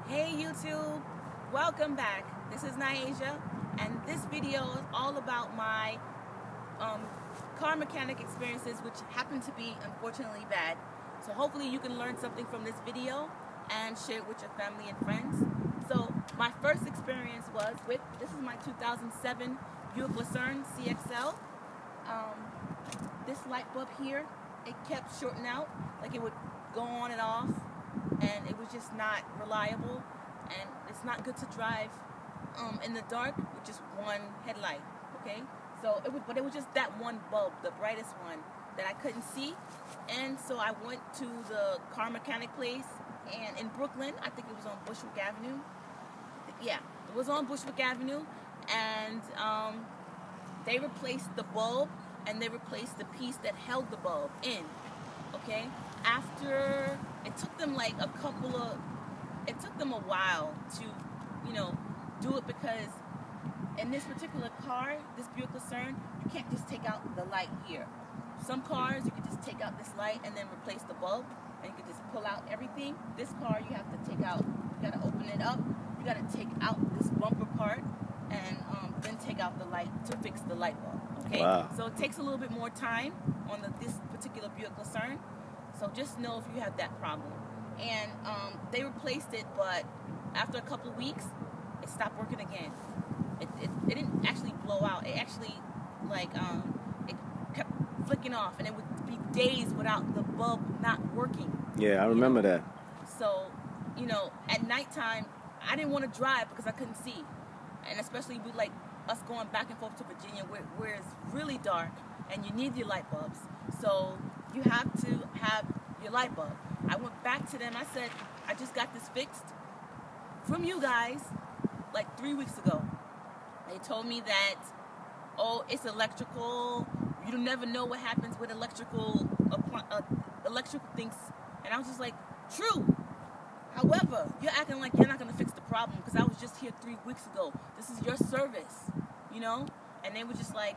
Hey YouTube, welcome back. This is Nyasia, and this video is all about my car mechanic experiences, which happen to be unfortunately bad. So hopefully you can learn something from this video and share it with your family and friends. So my first experience was with, this is my 2007 Buick Lucerne CXL. This light bulb here, it kept shorting out, like it would go on and off, and it was just not reliable, and it's not good to drive in the dark with just one headlight. Okay, so it was just that one bulb, the brightest one, that I couldn't see. And so I went to the car mechanic place, and in Brooklyn, I think it was on Bushwick Avenue. Yeah, it was on Bushwick Avenue, and they replaced the bulb, and they replaced the piece that held the bulb in. Okay, after it took them like a while to, do it, because in this particular car, this Buick Lucerne, you can't just take out the light here. Some cars you can just take out this light and then replace the bulb, and you can just pull out everything. This car you have to take out, you gotta open it up, you gotta take out this bumper part, and then take out the light to fix the light bulb. Okay, wow. So it takes a little bit more time on this particular Buick Lucerne. So just know if you have that problem. And they replaced it, but after a couple of weeks, it stopped working again. It didn't actually blow out. It actually, it kept flicking off, and it would be days without the bulb not working. Yeah, I remember that. So, at nighttime, I didn't want to drive because I couldn't see. And especially with us going back and forth to Virginia where it's really dark and you need your light bulbs. So you have to have your light bulb. I went back to them. I said, I just got this fixed from you guys like 3 weeks ago. They told me that, oh, it's electrical. You never know what happens with electrical things. And I was just like, true. However, you're acting like you're not going to fix the problem because I was just here 3 weeks ago. This is your service, And they were just like,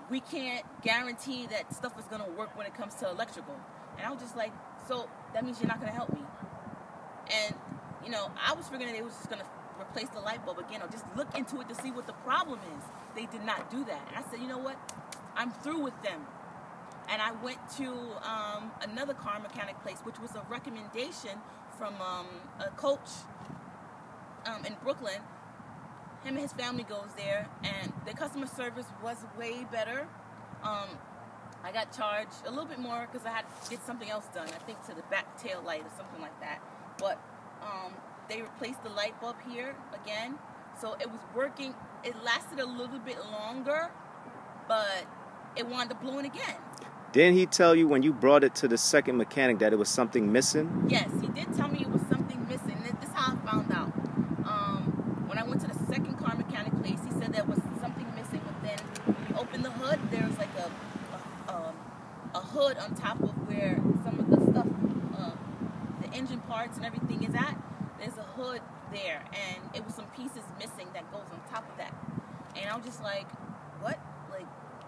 we can't guarantee that stuff is going to work when it comes to electrical. And I was just like, so that means you're not going to help me. And, I was figuring they was just going to replace the light bulb again or just look into it to see what the problem is. They did not do that. And I said, you know what? I'm through with them. And I went to another car mechanic place, which was a recommendation from a coach in Brooklyn. Him and his family goes there, and the customer service was way better. I got charged a little bit more because I had to get something else done, I think to the back tail light or something like that. But they replaced the light bulb here again, so it was working. It lasted a little bit longer, but it wound up blowing again. Didn't he tell you when you brought it to the second mechanic that it was something missing? Yes, he did tell me it was something missing. This is how I found out. When I went to the second car mechanic place, he said there was something missing, but then when you open the hood, there's like a hood on top of where some of the stuff, the engine parts and everything is at. There's a hood there, and it was some pieces missing that goes on top of that. And I was just like, what?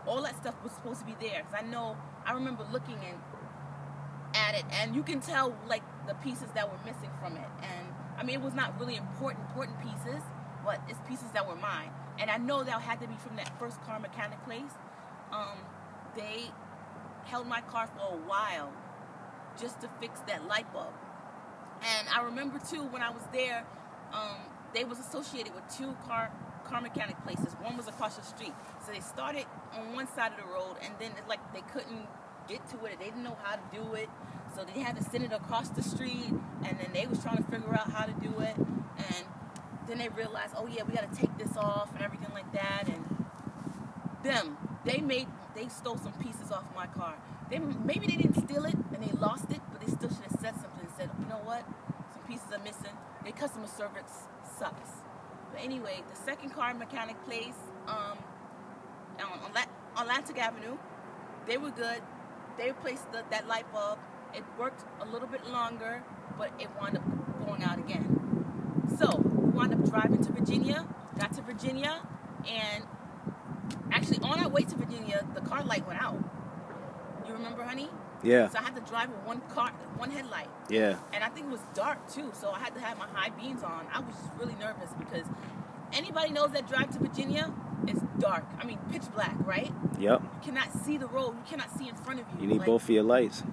All that stuff was supposed to be there, because I remember looking at it, and you can tell the pieces that were missing from it. And I mean, it was not really important pieces, but it's pieces that were mine. And I know that had to be from that first car mechanic place. They held my car for a while just to fix that light bulb. And I remember too, when I was there, they was associated with two car mechanic places. One was across the street. So they started on one side of the road, and then they couldn't get to it. They didn't know how to do it. So they had to send it across the street, and then they was trying to figure out how to do it. And then they realized, oh yeah, we got to take this off and everything like that. And they stole some pieces off my car. Maybe they didn't steal it and they lost it, but they still should have said something and said, you know what, some pieces are missing. Their customer service sucks. But anyway, the second car mechanic place on Atlantic Avenue, they were good. They replaced that light bulb. It worked a little bit longer, but it wound up going out again. So we wound up driving to Virginia, got to Virginia, and actually on our way to Virginia, the car light went out. You remember, honey? Yeah. So I had to drive with one headlight. Yeah. And I think it was dark too, so I had to have my high beams on. I was just really nervous because anybody knows that drive to Virginia, it's dark. I mean, pitch black, right? Yep. You cannot see the road. You cannot see in front of you. You need like, both of your lights.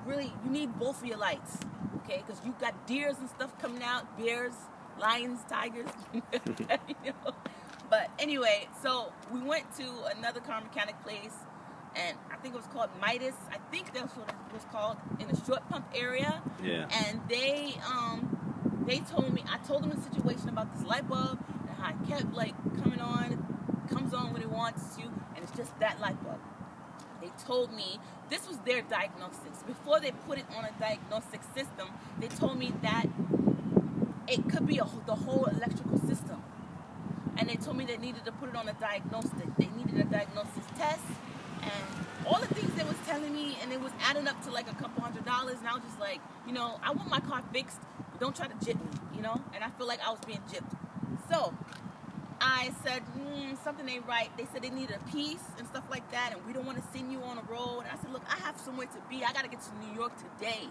Really, you need both of your lights, okay? Because you got deers and stuff coming out, bears, lions, tigers, you know? But anyway, so we went to another car mechanic place, and I think it was called Midas. I think that's what it was called, in the short pump area. Yeah. And they told me, I told them the situation about this light bulb and how it kept like coming on, it comes on when it wants to, and it's just that light bulb. They told me this was their diagnostics. Before they put it on a diagnostic system, they told me that it could be the whole electrical system. And they told me they needed to put it on a diagnostic. They needed a diagnosis test. And all the things they was telling me, and it was adding up to like a couple $100. And I was just like, you know, I want my car fixed. But don't try to jip me, you know? And I feel like I was being gypped. So I said, something ain't right. They said they needed a piece and stuff like that, and we don't want to send you on a road. And I said, look, I have somewhere to be. I got to get to New York today.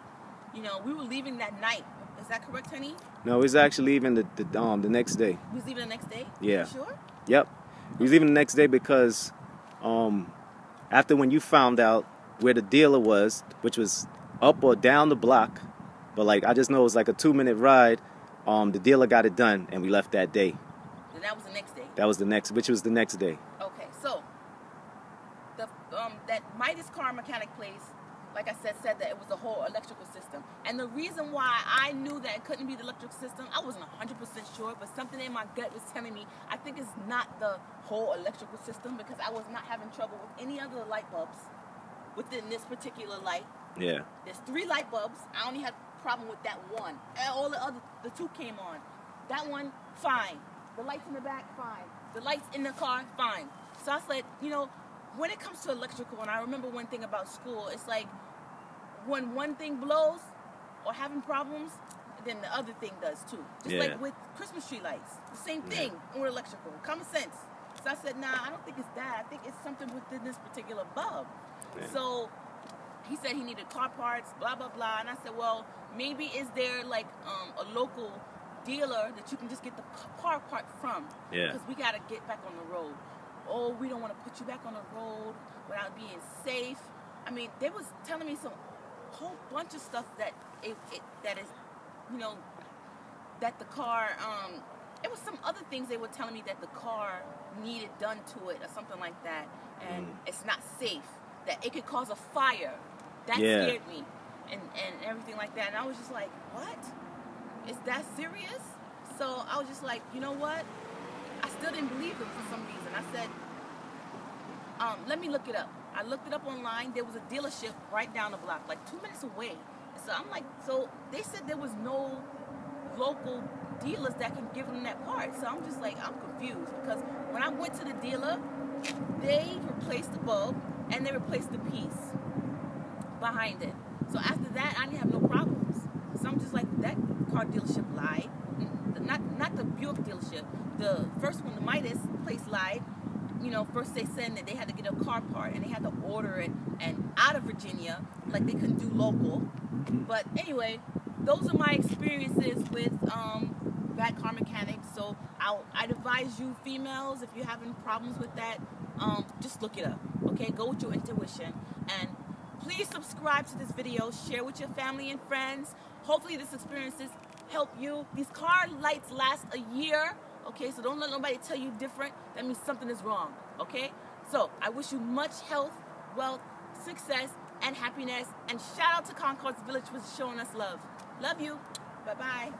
You know, we were leaving that night. Is that correct, honey? No, we was actually leaving the next day. We was leaving the next day? Yeah. You sure? Yep. We was leaving the next day because after when you found out where the dealer was, which was up or down the block, but like I just know it was like a 2-minute ride, the dealer got it done, and we left that day. And that was the next day? That was which was the next day. Okay, so that Midas car mechanic place, like I said that it was the whole electrical system. And the reason why I knew that it couldn't be the electrical system, I wasn't 100% sure, but something in my gut was telling me, I think it's not the whole electrical system, because I was not having trouble with any other light bulbs within this particular light. Yeah. There's 3 light bulbs. I only had a problem with that one. And all the 2 came on. That one, fine. The lights in the back, fine. The lights in the car, fine. So I said, you know, when it comes to electrical, and I remember one thing about school, it's like when one thing blows or having problems, then the other thing does too. Just like with Christmas tree lights. The same thing with electrical. Common sense. So I said, nah, I don't think it's that. I think it's something within this particular bulb. Yeah. So he said he needed car parts, blah, blah, blah. And I said, well, maybe is there like a local dealer that you can just get the car part from? Yeah. Because we got to get back on the road. Oh, we don't want to put you back on the road without being safe. I mean, they was telling me some whole bunch of stuff that that is, you know, that the car, it was some other things they were telling me that the car needed done to it or something like that. And it's not safe, that it could cause a fire. That scared me and everything like that. And I was just like, what? Is that serious? So I was just like, you know what? I still didn't believe them for some reason. I said, let me look it up. I looked it up online. There was a dealership right down the block, like 2 minutes away. So I'm like, so they said there was no local dealers that can give them that part. So I'm just like, I'm confused, because when I went to the dealer, they replaced the bulb and they replaced the piece behind it. So after that, I didn't have no problems. So I'm just like, that car dealership lied. Not the Buick dealership. The first one, the Midas place, lied. You know, first they said that they had to get a car part and they had to order it and out of Virginia, like they couldn't do local. But anyway, those are my experiences with bad car mechanics. So I'd advise you females, if you're having problems with that, just look it up. Okay, go with your intuition. And please subscribe to this video, share with your family and friends. Hopefully this experiences help you. These car lights last a year. Okay, so don't let nobody tell you different. That means something is wrong, okay? So I wish you much health, wealth, success, and happiness. And shout out to Concord's Village for showing us love. Love you. Bye-bye.